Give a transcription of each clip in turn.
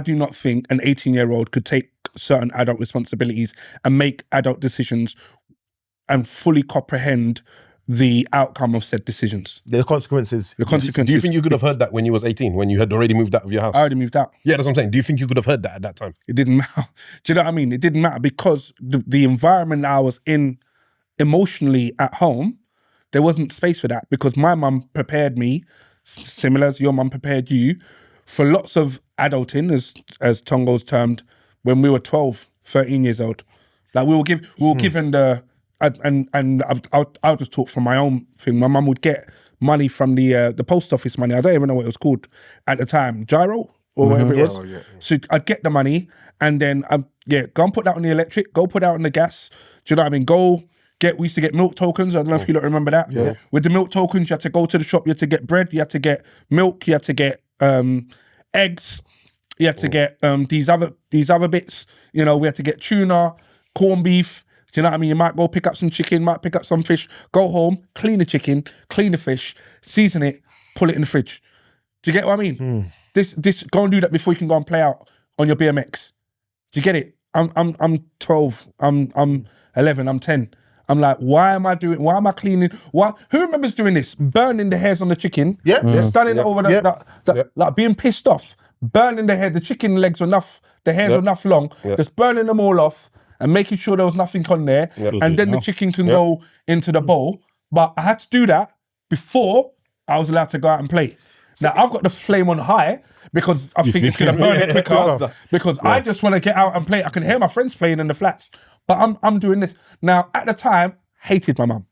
do not think an 18-year-old could take certain adult responsibilities and make adult decisions and fully comprehend the outcome of said decisions. The consequences. The consequences. Do you think you could have heard that when you was 18, when you had already moved out of your house? I already moved out. Yeah, that's what I'm saying. Do you think you could have heard that at that time? It didn't matter. Do you know what I mean? It didn't matter because the environment I was in emotionally at home, there wasn't space for that because my mum prepared me, similar as your mum prepared you, for lots of adulting, as Tongo's termed, when we were 12, 13 years old. Like we were given the, and I'll just talk from my own thing. My mum would get money from the post office money. I don't even know what it was called at the time. Gyro or whatever it was. So I'd get the money and then go and put that on the electric, go put that on the gas. Do you know what I mean? We used to get milk tokens. I don't know if you don't remember that. Yeah. With the milk tokens, you had to go to the shop, you had to get bread, you had to get milk, you had to get eggs, you had to get these other bits. You know, we had to get tuna, corned beef. Do you know what I mean? You might go pick up some chicken, might pick up some fish, go home, clean the chicken, clean the fish, season it, pull it in the fridge. Do you get what I mean? This go and do that before you can go and play out on your BMX. Do you get it? I'm 12, I'm 11, I'm 10. I'm like, why am I cleaning? Who remembers doing this? Burning the hairs on the chicken, standing over like being pissed off, burning the hair, the chicken legs were enough, the hairs were enough long, just burning them all off and making sure there was nothing on there, and then the chicken can go into the bowl. But I had to do that before I was allowed to go out and play. Now I've got the flame on high because I think it's gonna burn it quicker. Because I just want to get out and play. I can hear my friends playing in the flats, but I'm doing this. Now at the time, hated my mum.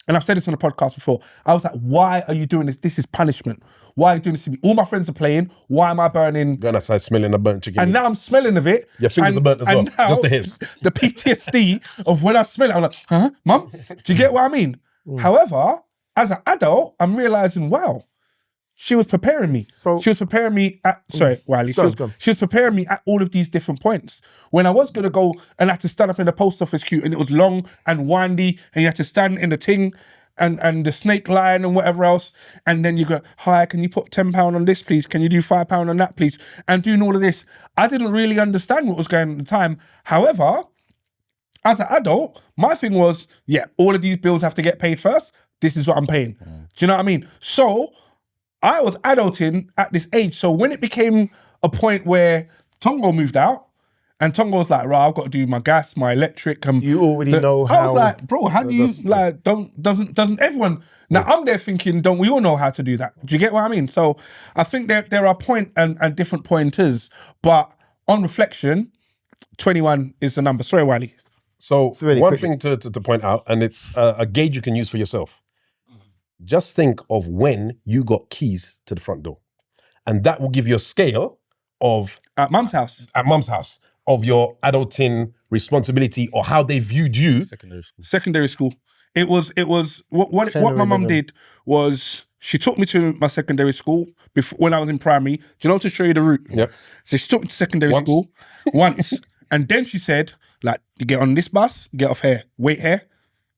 And I've said this on the podcast before. I was like, why are you doing this? This is punishment. Why are you doing this to me? All my friends are playing. Why am I burning? Going outside smelling a burnt chicken. And now I'm smelling of it. Your fingers are burnt as well. Now, just the hairs. The PTSD of when I smell it, I'm like, huh, mum? Do you get what I mean? However, as an adult, I'm realizing, wow, she was preparing me. She was preparing me at, sorry, Wiley. She was preparing me at all of these different points. When I was going to go and I had to stand up in the post office queue and it was long and windy and you had to stand in the ting and the snake line and whatever else. And then you go, hi, can you put £10 on this, please? Can you do £5 on that, please? And doing all of this. I didn't really understand what was going on at the time. However, as an adult, my thing was, all of these bills have to get paid first. This is what I'm paying. Do you know what I mean? So I was adulting at this age. So when it became a point where Tongo moved out, and Tongo was like, right, I've got to do my gas, my electric. You already know how. I was like, bro, how do you, like, doesn't everyone, now I'm there thinking, don't we all know how to do that? Do you get what I mean? So I think there are point and different pointers, but on reflection, 21 is the number. Sorry, Wiley. So really one thing to point out, and it's a gauge you can use for yourself. Just think of when you got keys to the front door. And that will give you a scale of... At mum's house. At mum's house. Of your adulting responsibility or how they viewed you. Secondary school. It was what my mum did was she took me to my secondary school before when I was in primary. Do you know, to show you the route? Yep. So she took me to secondary school once. And then she said, like, you get on this bus, get off here, wait here.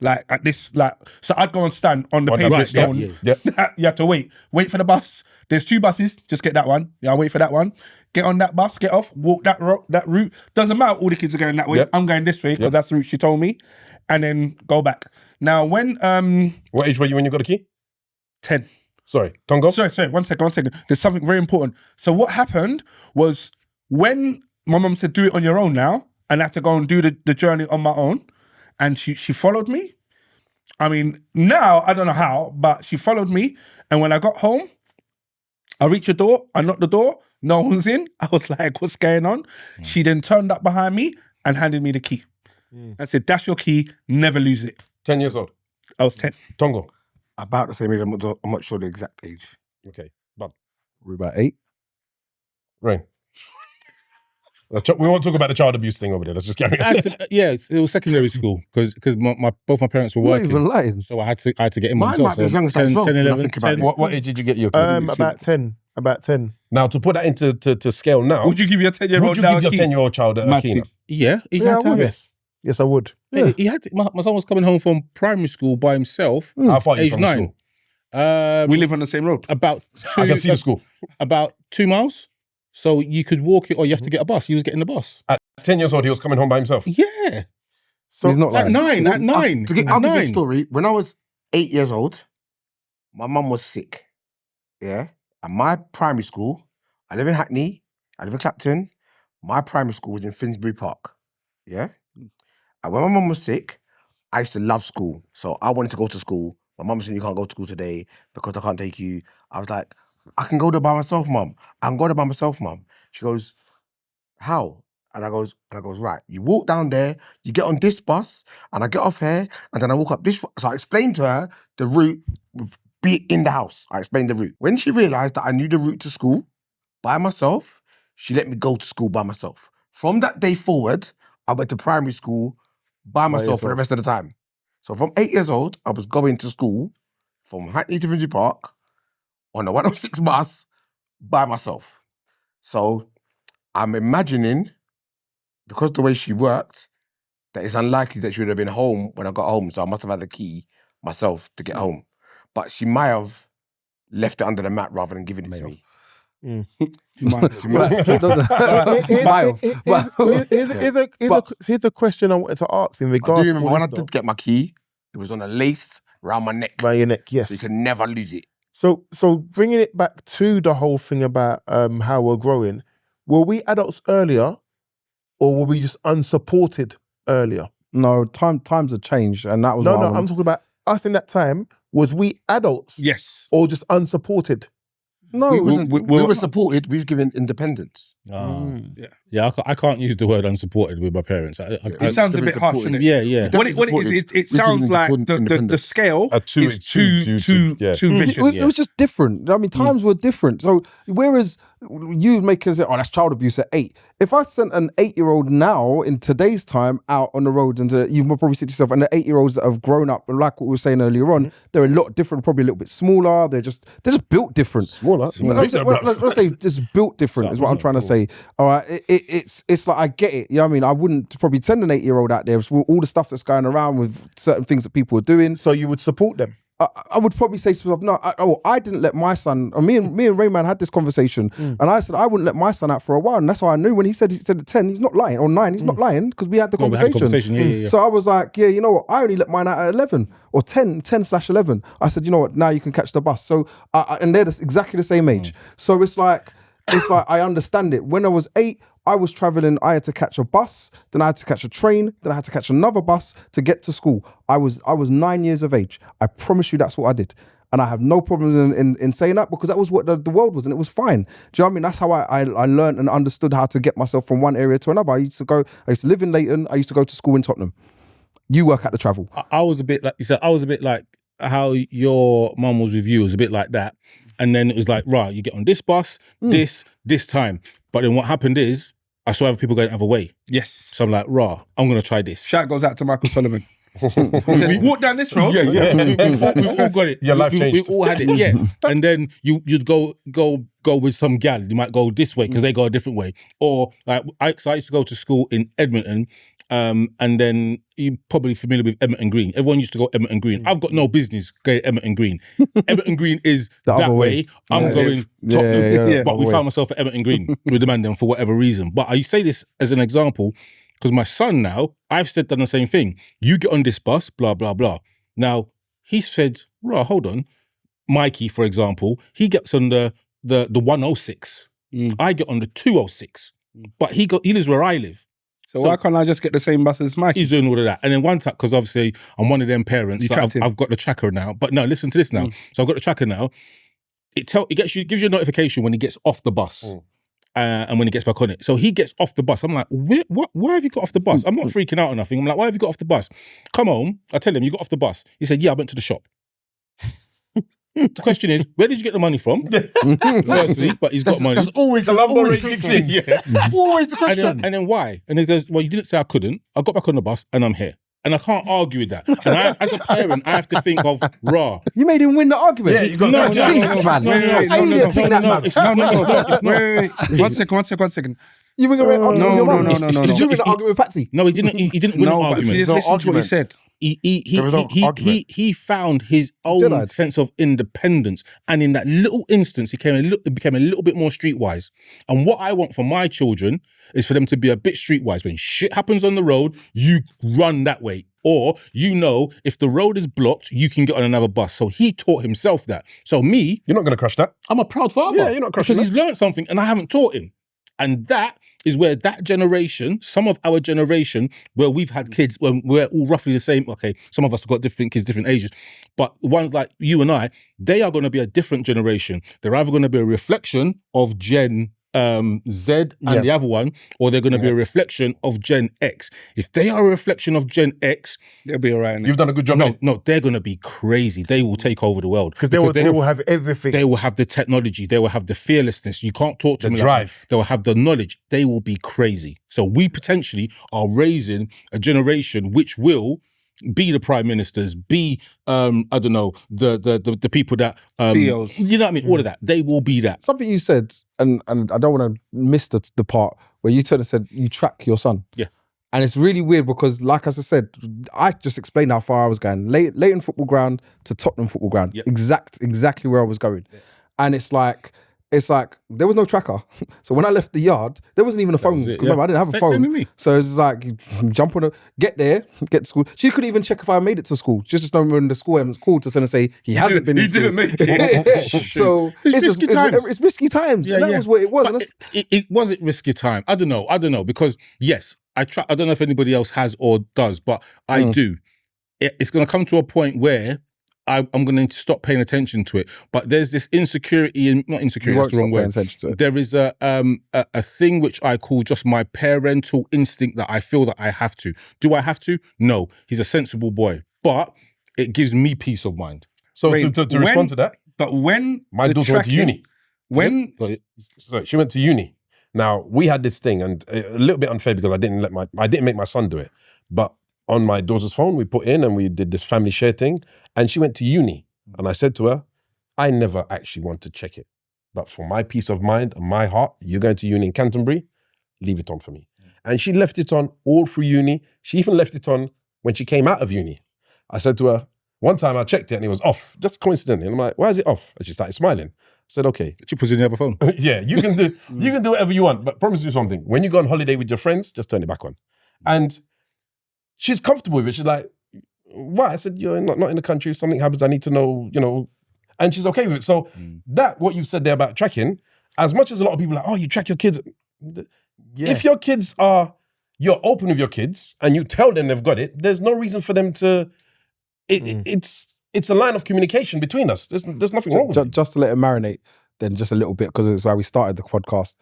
Like at this, like, so I'd go and stand on the pavement stone. You have to wait for the bus. There's 2 buses, just get that one. I'll wait for that one. Get on that bus, get off, walk that route. Doesn't matter, all the kids are going that way. Yep. I'm going this way because that's the route she told me. And then go back. Now when... What age were you when you got a key? 10. Sorry, Tongo? Sorry, one second. There's something very important. So what happened was when my mum said, do it on your own now, and I had to go and do the journey on my own, and she followed me. I mean, now, I don't know how, but she followed me. And when I got home, I reached the door, I knocked the door, no one's in. I was like, what's going on? She then turned up behind me and handed me the key. And said, that's your key, never lose it. 10 years old? I was 10. Tongo? About the same age, I'm not sure the exact age. Okay, but we're about 8. Right. We won't talk about the child abuse thing over there. Let's just carry on. It was secondary school because both my parents were working. Not even lying. So I had to get in myself. Mine might be as young as 10, 11, 10. What age did you get your key? About 10. About 10. Now, to put that into to scale now... Would you give your 10-year-old now a key? Would you give your 10-year-old child a key? Yeah, he had to have it. Yes, I would. Yeah. He had to, my son was coming home from primary school by himself. How far are you age from 9. school? We live on the same road. About 2... I can see the school. About 2 miles. So you could walk it or you have to get a bus. He was getting the bus. At 10 years old, he was coming home by himself. Yeah. So He's not At lying. 9, at 9. I'll give you a 9. story. When I was 8 years old, my mum was sick. Yeah. And my primary school, I live in Hackney, I live in Clapton. My primary school was in Finsbury Park. Yeah. And when my mum was sick, I used to love school. So I wanted to go to school. My mum said, you can't go to school today because I can't take you. I was like, I can go there by myself, mum. I can go there by myself, mum. She goes, how? And I goes, right, you walk down there, you get on this bus, and I get off here, and then I walk up this. So I explained to her the route with be in the house. I explained the route. When she realized that I knew the route to school by myself, she let me go to school by myself. From that day forward, I went to primary school by myself for the rest of the time. So from 8 years old, I was going to school from Hackney to Finsbury Park on the 106 bus by myself. So I'm imagining, because the way she worked, that it's unlikely that she would have been home when I got home. So I must have had the key myself to get home. But she might have left it under the mat rather than giving it to me. Here's a question I wanted to ask in I regards do remember to when I this did get my key, it was on a lace around my neck. around your neck, yes. So you can never lose it. So bringing it back to the whole thing about how we're growing, were we adults earlier or were we just unsupported earlier? No, times have changed, and that was No, what I I'm was- talking about us in that time. Was we adults Yes. or just unsupported? No, We, it was, were supported, we were given independence. Yeah, I can't use the word unsupported with my parents. It sounds a bit harsh, doesn't it? Yeah, yeah. What it is, it sounds like the scale is too vicious. It was just different. I mean, times were different. So whereas you make us say, "Oh, that's child abuse at 8." If I sent an 8-year-old now in today's time out on the roads, and you will probably see to yourself, and the 8-year-olds that have grown up, and like what we were saying earlier on, they're a lot different, probably a little bit smaller. They're just built different. Smaller. Let's say just built different is what I'm trying to say. All right, it's like I get it. You know what I mean? I wouldn't probably send an 8-year-old out there with all the stuff that's going around with certain things that people are doing. So you would support them? I would probably say to myself, no, I didn't let my son, or me and Rayman had this conversation, and I said I wouldn't let my son out for a while, and that's why I knew when he said at 10, he's not lying, or 9, he's not lying, because we had the conversation. Yeah. So I was like, yeah, you know what, I only let mine out at 11, or 10/11. I said, you know what, now you can catch the bus. So, and they're exactly the same age. So it's like I understand it. When I was 8, I was traveling, I had to catch a bus, then I had to catch a train, then I had to catch another bus to get to school. I was 9 years of age. I promise you that's what I did. And I have no problems in saying that, because that was what the world was, and it was fine. Do you know what I mean? That's how I learned and understood how to get myself from one area to another. I used to live in Leighton, I used to go to school in Tottenham. You work at the Travel. I was a bit like you said. I was a bit like how your mum was with you. It was a bit like that, and then it was like, right, you get on this bus, this time. But then what happened is I saw other people going the other way. Yes. So I'm like, rah, I'm gonna try this. Shout goes out to Michael Solomon. He said, walk down this road. Yeah. We've all got it. Your life changed. We've all had it. Yeah. And then you'd go with some gal. You might go this way because they go a different way. Or like I used to go to school in Edmonton. And then you're probably familiar with Edmonton Green. Everyone used to go Edmonton Green. I've got no business going Edmonton Green. Edmonton Green is The that other way. way. I'm going Tottenham. Yeah. But we found myself at Edmonton Green with the man then for whatever reason. But I say this as an example because my son now, I've said done the same thing. You get on this bus, blah, blah, blah. Now, he said, right, hold on. Mikey, for example, he gets on the 106. I get on the 206. But he lives where I live. So why can't I just get the same bus as Mike? He's doing all of that. And then one time, because obviously I'm one of them parents, You so tracked him. I've got the tracker now. But no, listen to this now. So I've got the tracker now. It gives you a notification when he gets off the bus. And when he gets back on it. So he gets off the bus. I'm like, why have you got off the bus? I'm not freaking out or nothing. I'm like, why have you got off the bus? Come home. I tell him, you got off the bus. He said, yeah, I went to the shop. The question is, where did you get the money from? Firstly, but he's got money. That's always the lumber always rate the kicks question. in. Always the question. And then why? And he goes, well, you didn't say I couldn't. I got back on the bus and I'm here. And I can't argue with that. And I, as a parent, I have to think of raw. You made him win the argument. Yeah, you got no, that. Jesus, man. no, How you didn't take that, man? It's not. Wait. 1 second. You were going to No. Did you win the argument with Patsy? No, he didn't. He didn't win No, the but if you argument. just listen to what he said. There was no argument. he found his own Jedi. sense of independence, and in that little instance, he became a little bit more streetwise. And what I want for my children is for them to be a bit streetwise. When shit happens on the road, you run that way. Or, if the road is blocked, you can get on another bus. So he taught himself that. So me, You're not going to crush that. I'm a proud father. Yeah, you're not crushing because he's learned something and I haven't taught him. And that is where that generation, some of our generation, where we've had kids, when we're all roughly the same, okay, some of us have got different kids, different ages, but ones like you and I, they are going to be a different generation. They're either going to be a reflection of Gen Z and the other one, or they're going to be a reflection of Gen X. If they are a reflection of Gen X, They'll be all right. innit? You've done a good job. no, they're going to be crazy. They will take over the world. Because they will have everything. They will have the technology. They will have the fearlessness. You can't talk to The me drive. Like they will have the knowledge. They will be crazy. So we potentially are raising a generation which will be the prime ministers, be I don't know, the people that CEOs. You know what I mean? All of that. They will be that. Something you said, and I don't want to miss the part where you said you track your son. Yeah. And it's really weird because, like as I said, I just explained how far I was going. Leighton Football Ground to Tottenham Football Ground. Yep. Exactly where I was going. And it's like there was no tracker. So when I left the yard, there wasn't even a phone. was it, Remember, yeah. I didn't have a Same phone. with me. So it's like you jump on get there, get to school. She couldn't even check if I made it to school. She just know when the school hadn't called to send and say he hasn't been in school. didn't make it. So It's risky times. It's risky times. Yeah, and that yeah. was what it was. And But it wasn't risky time. I don't know because yes, I don't know if anybody else has or does, but I do. It's going to come to a point where I'm going to stop paying attention to it. But there's this insecurity, and not insecurity, that's the wrong word. There is a thing which I call just my parental instinct that I feel that I have to. Do I have to? No. He's a sensible boy, but it gives me peace of mind. So Wait, to respond to that, But when my the daughter went to tracking- uni. When Sorry, she went to uni. Now we had this thing, and a little bit unfair because I didn't make my son do it. But on my daughter's phone, we put in and we did this family share thing, and she went to uni. And I said to her, I never actually want to check it, but for my peace of mind and my heart, you're going to uni in Canterbury, leave it on for me. And she left it on all through uni. She even left it on when she came out of uni. I said to her, one time I checked it and it was off, just coincidentally. And I'm like, why is it off? And she started smiling. I said, okay. She puts it in the other phone. Yeah, you can do whatever you want, but promise you something. When you go on holiday with your friends, just turn it back on. And she's comfortable with it. She's like, why? I said, you're not in the country. If something happens, I need to know, and she's okay with it. So that, what you've said there about tracking, as much as a lot of people are like, oh, you track your kids. If your kids you're open with your kids and you tell them they've got it, there's no reason for them to, it's a line of communication between us. There's nothing wrong with it. Just to let it marinate, then just a little bit, because it's why we started the podcast.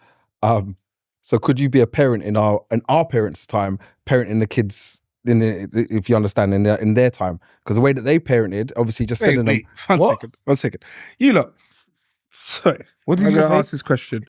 So could you be a parent in our parents' time, parenting the kids if you understand in their time? Because the way that they parented, obviously just sending them. One second. You look. Sorry. What did I'm you going to say? ask this question.